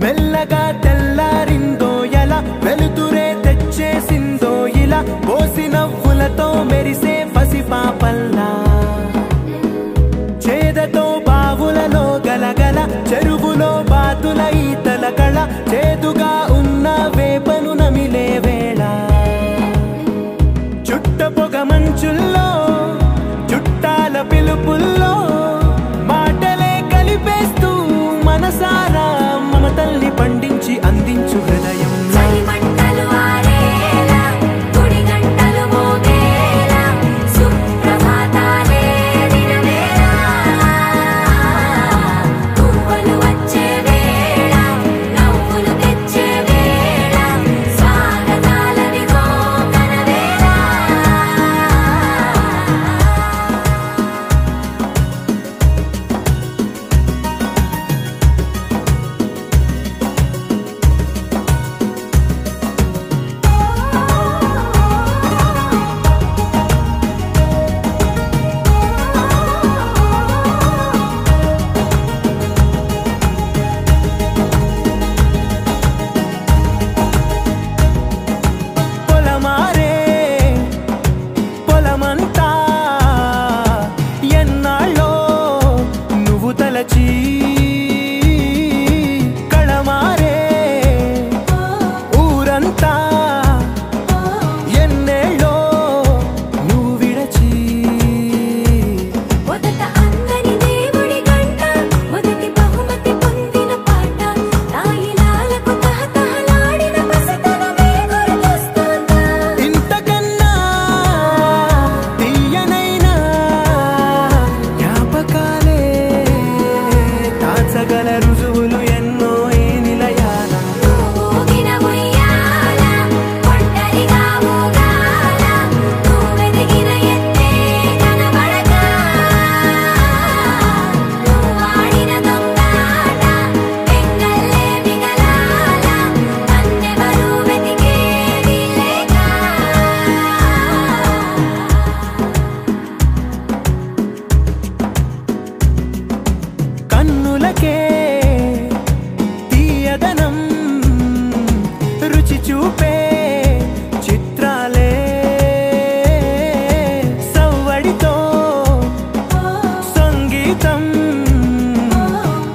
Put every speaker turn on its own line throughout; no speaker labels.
మెల్లగా తెల్లారిందో ఎలా వెలుతురే తెచ్చేసిందో ఇలా పోసి నవ్వులతో మెరిసే పసిపాపల్లా చేదతో బావులలో గలగల చెరువులో బాతుల ఈతల కళ చేదుగా ఉన్న వేపను నమిలే వేళ చుట్ట పొగ మంచుల్లో చుట్టాల పిలుపుల్లో మాటలే కలిపేస్తూ మనసారా మమతల్ని పండించి అందించు హృదయం కళమారే ఊరంతా ఎన్నేళ్ళో నువ్వు విడచి
మొదట అందని దేవుడి గంట మొదటి బహుమతి పొందిన పాట తాయిలాలకు తహతహలాడిన పసితనమే గుర్తొస్తుందా
ఇంతకన్నా తీయనైనా జ్ఞాపకాలే తాచగల రుజువులు ఎన్నో ఈ నిలయాల
ఊగిన ఉయ్యాల ఒంటరిగా ఊగాల నువ్వెదిగిన ఎత్తే కనబడక నువ్వాడిన దొంగాట పెంగల్లే మిగలాల నన్నెవరూ వెతికేది లేక
కన్నులకే తీయదనం రుచి చూపే చిత్రాలే సవ్వడితో సంగీతం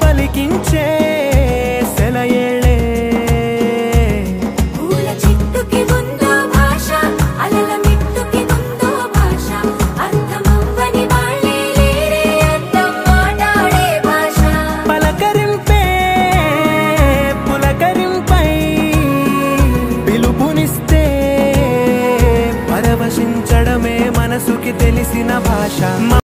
పలికించే సెలయేళ్ళే
పూల చిట్టుకి ఉందో భాష అలల మిట్టుకి ఉందో భాష అర్థమవ్వని వాళ్ళే లేరే అర్థం మాట్లాడే భాష
పలకరింపే పులకరింపై పిలుపునిస్తే పరవశించడమే మనసుకి తెలిసిన భాష